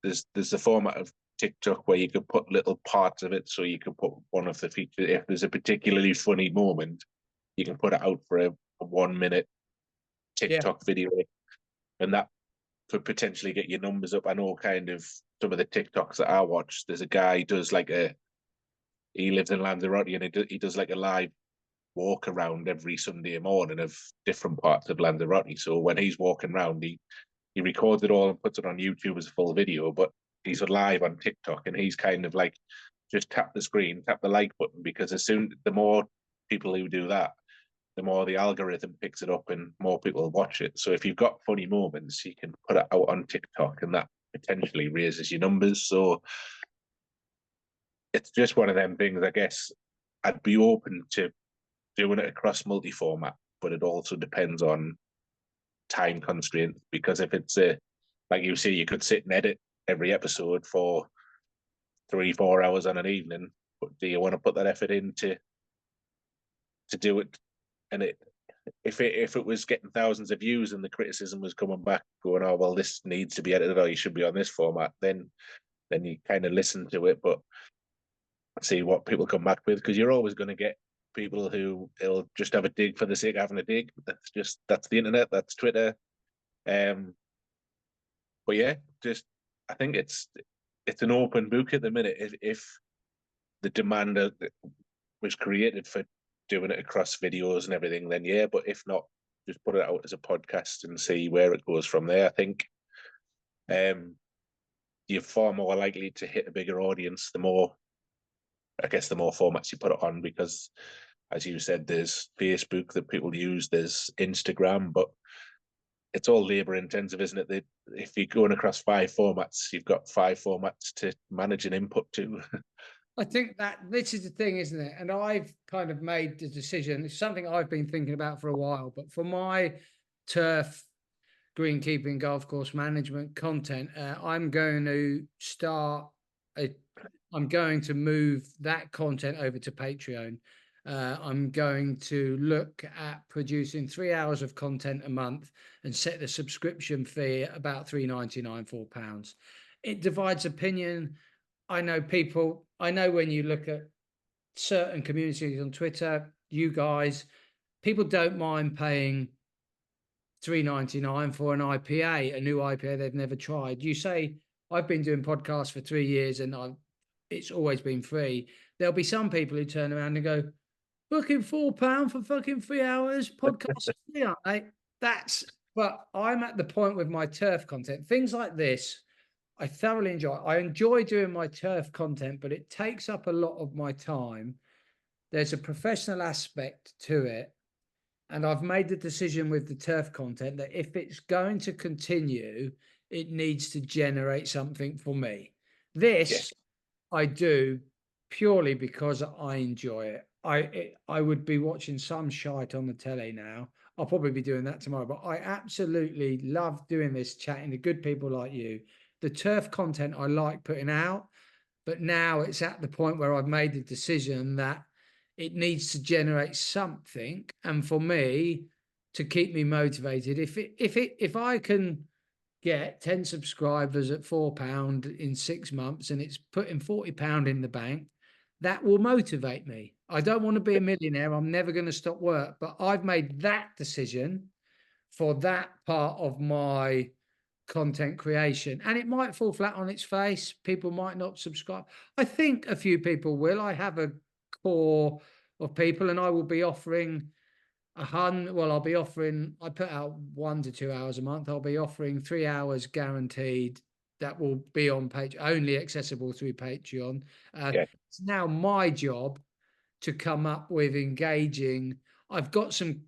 there's the format of TikTok where you could put little parts of it, so you could put one of the features, if there's a particularly funny moment, you can put it out for a 1 minute TikTok video, and that could potentially get your numbers up. I know kind of some of the TikToks that I watch, there's a guy who does he lives in Lanzarote, and he does like a live walk around every Sunday morning of different parts of Lanzarote. So when he's walking around, he records it all and puts it on YouTube as a full video, but he's live on TikTok, and he's kind of like, just tap the screen, tap the like button, because the more people who do that, the more the algorithm picks it up and more people watch it. So if you've got funny moments, you can put it out on TikTok, and that potentially raises your numbers. So it's just one of them things. I guess I'd be open to doing it across multi-format, but it also depends on time constraints, because if it's like you say, you could sit and edit every episode for 3-4 hours on an evening, but do you want to put that effort in to do it? And if it was getting thousands of views and the criticism was coming back going, oh well, this needs to be edited, or you should be on this format, then you kind of listen to it, but see what people come back with, because you're always going to get people who will just have a dig for the sake of having a dig. That's the internet, that's Twitter. But yeah, I think it's an open book at the minute. If the demand was created for doing it across videos and everything, then yeah. But if not, just put it out as a podcast and see where it goes from there. I think you're far more likely to hit a bigger audience the more formats you put it on, because as you said, there's Facebook that people use, there's Instagram, but it's all labor intensive, isn't it? That if you're going across 5 formats, you've got 5 formats to manage and input to. I think that this is the thing, isn't it? And I've kind of made the decision. It's something I've been thinking about for a while, but for my turf, greenkeeping, golf course management content, I'm going to move that content over to Patreon. I'm going to look at producing 3 hours of content a month and set the subscription fee at about £3.99, £4. It divides opinion. I know when you look at certain communities on Twitter, you guys, people don't mind paying £3.99 for an IPA, a new IPA they've never tried. You say, I've been doing podcasts for 3 years and it's always been free. There'll be some people who turn around and go, fucking £4 for fucking 3 hours, podcast free, aren't they? But I'm at the point with my turf content, things like this, I thoroughly enjoy. I enjoy doing my turf content, but it takes up a lot of my time. There's a professional aspect to it. And I've made the decision with the turf content that if it's going to continue, it needs to generate something for me. Yeah. This I do purely because I enjoy it. I would be watching some shite on the telly now. I'll probably be doing that tomorrow, but I absolutely love doing this, chatting to good people like you. The turf content I like putting out, but now it's at the point where I've made the decision that it needs to generate something, and for me to keep me motivated. If I can get 10 subscribers at £4 in 6 months and it's putting £40 in the bank, that will motivate me. I don't want to be a millionaire. I'm never going to stop work, but I've made that decision for that part of my content creation. And it might fall flat on its face. People might not subscribe. I think a few people will. I have a core of people, and I will be offering I'll be offering, I put out 1 to 2 hours a month. I'll be offering 3 hours guaranteed that will be on page only accessible through Patreon. Yeah. It's now my job to come up with engaging. I've got some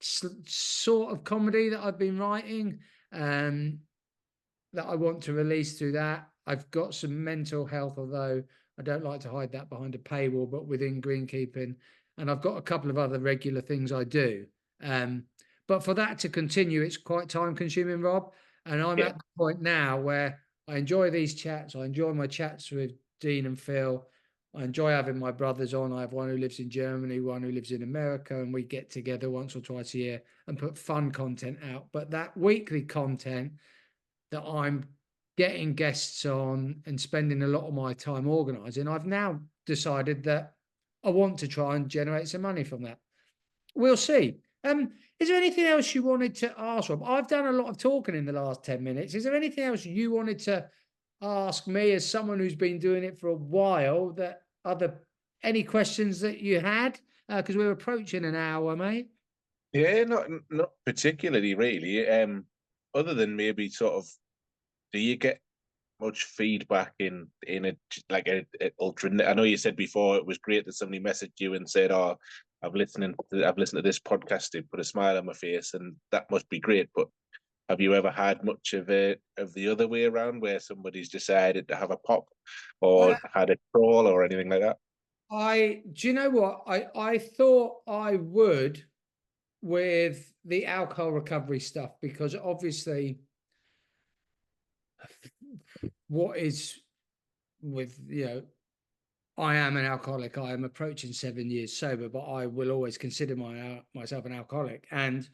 sort of comedy that I've been writing that I want to release through that. I've got some mental health, although I don't like to hide that behind a paywall, but within greenkeeping. And I've got a couple of other regular things I do. But for that to continue, it's quite time consuming, Rob. And I'm Yeah. at the point now where I enjoy these chats. I enjoy my chats with Dean and Phil. I enjoy having my brothers on. I have one who lives in Germany, one who lives in America, and we get together once or twice a year and put fun content out. But that weekly content that I'm getting guests on and spending a lot of my time organizing, I've now decided that I want to try and generate some money from that. We'll see. Is there anything else you wanted to ask, Rob? I've done a lot of talking in the last 10 minutes. Is there anything else you wanted to ask me as someone who's been doing it for a while, that any questions that you had? Because we're approaching an hour, mate. Yeah, not particularly really. Other than maybe sort of, do you get much feedback in a like a ultra? I know you said before it was great that somebody messaged you and said, "Oh, I've listened to this podcast. It put a smile on my face," and that must be great. But have you ever had much of the other way around, where somebody's decided to have a pop, or had a troll, or anything like that? Do you know what? I thought I would with the alcohol recovery stuff, because obviously what is with, I am an alcoholic. I am approaching 7 years sober, but I will always consider myself an alcoholic. And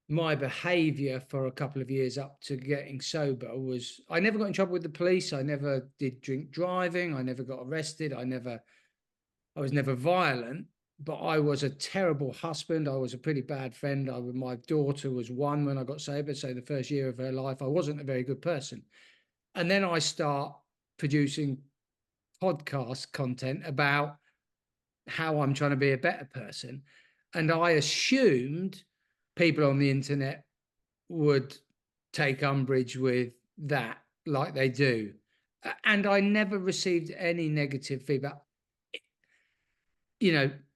my behavior for a couple of years up to getting sober was, I never got in trouble with the police. I never did drink driving. I never got arrested. I was never violent, but I was a terrible husband. I was a pretty bad friend. My daughter was 1 when I got sober. So the first year of her life, I wasn't a very good person. And then I start producing podcast content about how I'm trying to be a better person. And I assumed people on the internet would take umbrage with that, like they do. And I never received any negative feedback.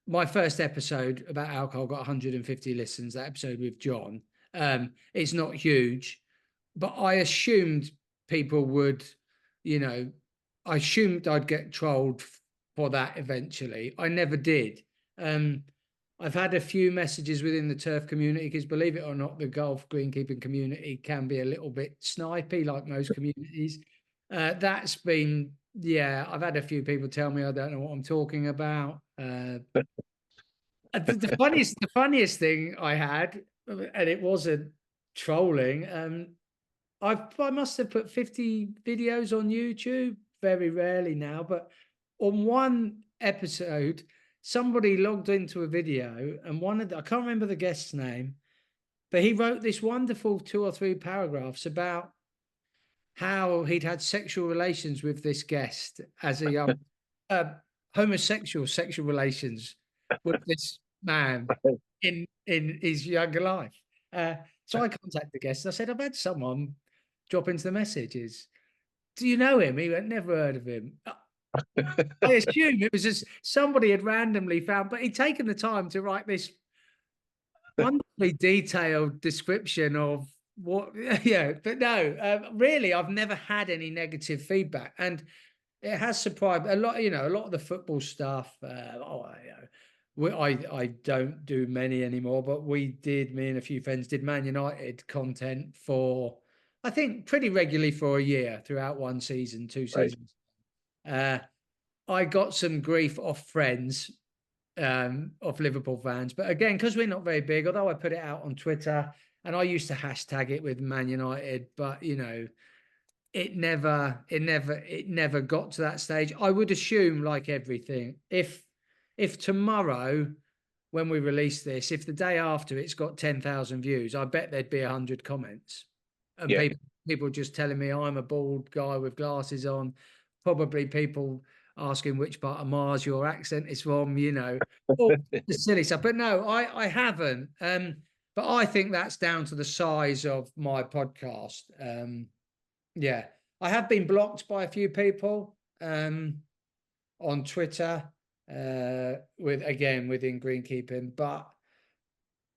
My first episode about alcohol got 150 listens, that episode with John. It's not huge, but I assumed people would, I assumed I'd get trolled for that eventually. I never did. I've had a few messages within the turf community, because believe it or not, the golf greenkeeping community can be a little bit snipey, like most communities. That's been, I've had a few people tell me I don't know what I'm talking about. The funniest thing I had, and it wasn't trolling. I must have put 50 videos on YouTube, very rarely now, but on one episode, somebody logged into a video, and I can't remember the guest's name, but he wrote this wonderful 2 or 3 paragraphs about how he'd had sexual relations with this guest as a young homosexual sexual relations with this man in his younger life. So I contacted the guest. And I said, I've had someone drop into the messages. Do you know him? He went, never heard of him. I assume it was just somebody had randomly found, but he'd taken the time to write this wonderfully detailed description of what, yeah, but no, really, I've never had any negative feedback, and it has surprised a lot. A lot of the football stuff. I don't do many anymore, but me and a few friends did Man United content for, I think, pretty regularly for a year throughout one season, two Right. seasons. I got some grief off friends, of Liverpool fans, but again, because we're not very big, although I put it out on Twitter and I used to hashtag it with Man United, but it never got to that stage. I would assume, like everything, if tomorrow, when we release this, if the day after it's got 10,000 views, I bet there'd be 100 comments, and Yeah. people just telling me I'm a bald guy with glasses on, probably people asking which part of Mars your accent is from, all the silly stuff. But no, I haven't. But I think that's down to the size of my podcast. Yeah, I have been blocked by a few people on Twitter, within greenkeeping, but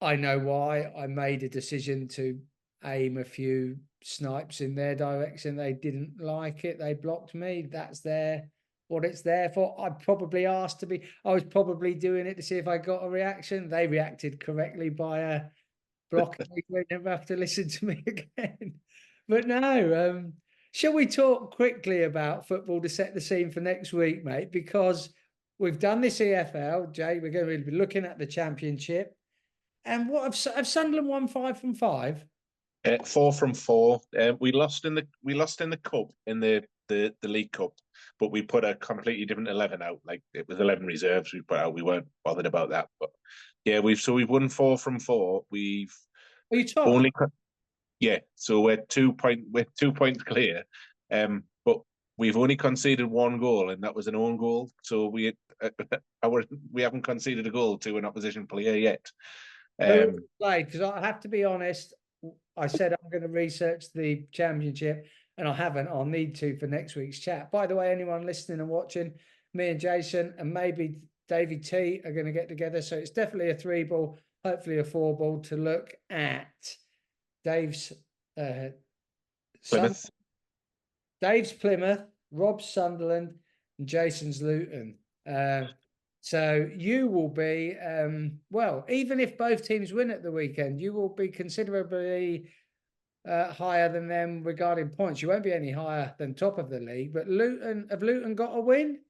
I know why. I made a decision to aim a few snipes in their direction. They didn't like it. They blocked me. That's what it's there for. I was probably doing it to see if I got a reaction. They reacted correctly by blocking me. They never have to listen to me again. But no, shall we talk quickly about football to set the scene for next week, mate? Because we've done this EFL, Jay. We're going to be looking at the Championship. And what have Sunderland won 5 from 5? 4 from 4. We lost in the cup, in the League Cup, but we put a completely different 11 out. Like, it was 11 reserves we put out. We weren't bothered about that. But yeah, we've won 4 from 4. We've Are you top? only yeah, so we're 2 points clear. But we've only conceded one goal, and that was an own goal. So we haven't conceded a goal to an opposition player yet. Because I have to be honest, I said I'm going to research the Championship, and I haven't. I'll need to for next week's chat. By the way, anyone listening and watching, me and Jason and maybe Davey T are going to get together. So it's definitely a 3-ball, hopefully a 4-ball to look at Dave's Plymouth. Dave's Plymouth, Rob's Sunderland, and Jason's Luton. So you will be, even if both teams win at the weekend, you will be considerably higher than them regarding points. You won't be any higher than top of the league. But have Luton got a win?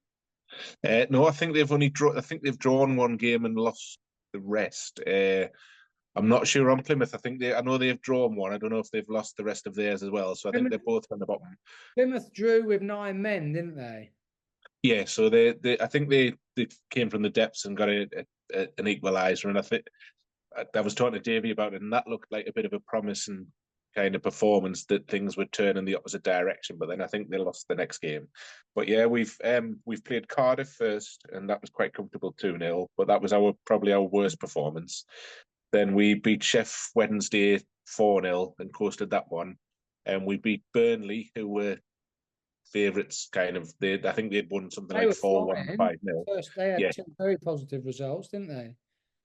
No, I think they've drawn one game and lost the rest. I'm not sure on Plymouth. I know they've drawn one. I don't know if they've lost the rest of theirs as well. So I think they're both on the bottom. Plymouth drew with 9 men, didn't they? Yeah, so I think they came from the depths and got an equaliser, and I was talking to Davey about it, and that looked like a bit of a promising kind of performance, that things would turn in the opposite direction. But then I think they lost the next game. But yeah, we've played Cardiff first, and that was quite comfortable 2-0. But that was probably our worst performance. Then we beat Sheff Wednesday 4-0 and coasted that one, and we beat Burnley, who were favourites. I think they'd won something like 4-1, 5-0. First, they had 2 very positive results, didn't they?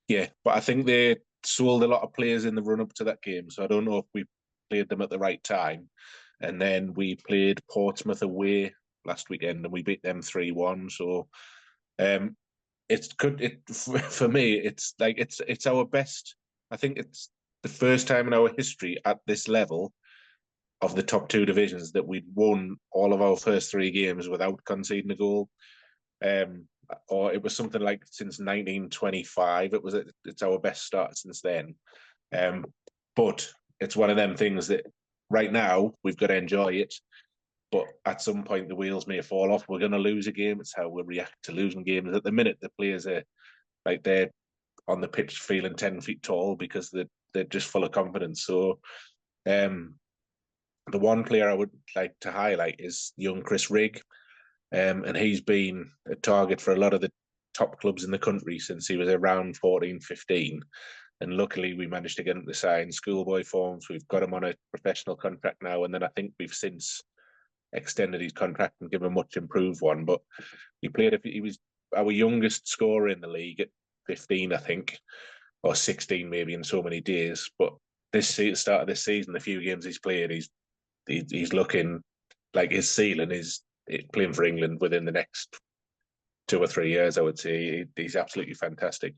Yeah, but I think they sold a lot of players in the run up to that game, so I don't know if we played them at the right time. And then we played Portsmouth away last weekend, and we beat them 3-1. So it's good. For me, it's like it's our best. I think it's the first time in our history at this level of the top 2 divisions that we'd won all of our first 3 games without conceding a goal. Or it was something like since 1925. It's our best start since then. But it's one of them things that right now we've got to enjoy it. But at some point the wheels may fall off. We're going to lose a game. It's how we react to losing games. At the minute, the players are like, they're on the pitch feeling 10 feet tall because they're just full of confidence. So the one player I would like to highlight is young Chris Rigg. And he's been a target for a lot of the top clubs in the country since he was around 14, 15. And luckily, we managed to get him to sign schoolboy forms. We've got him on a professional contract now. And then I think we've since extended his contract and given him a much improved one. But he was our youngest scorer in the league at 15, I think. or 16 maybe in so many days. But start of this season, the few games he's played, he's looking like his ceiling is playing for England within the next 2 or 3 years. I would say he's absolutely fantastic.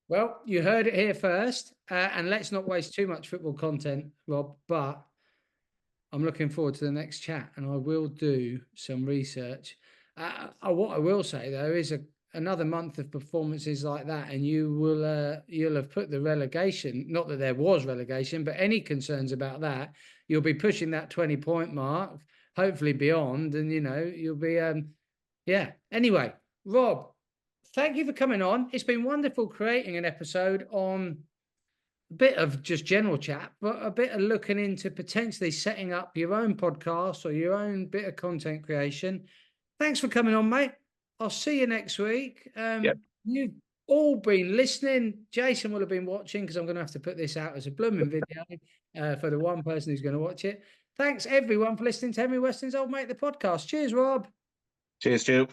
Well, you heard it here first, and let's not waste too much football content, Rob, but I'm looking forward to the next chat, and I will do some research. What I will say though is another month of performances like that, and you'll have put the relegation. Not that there was relegation, but any concerns about that, you'll be pushing that 20-point mark, hopefully beyond, and you'll be yeah. Anyway, Rob, thank you for coming on. It's been wonderful creating an episode on a bit of just general chat, but a bit of looking into potentially setting up your own podcast or your own bit of content creation. Thanks for coming on, mate. I'll see you next week. Yep. You've all been listening. Jason will have been watching because I'm going to have to put this out as a blooming video for the one person who's going to watch it. Thanks, everyone, for listening to Henry Weston's Old Mate, the podcast. Cheers, Rob. Cheers, Stu.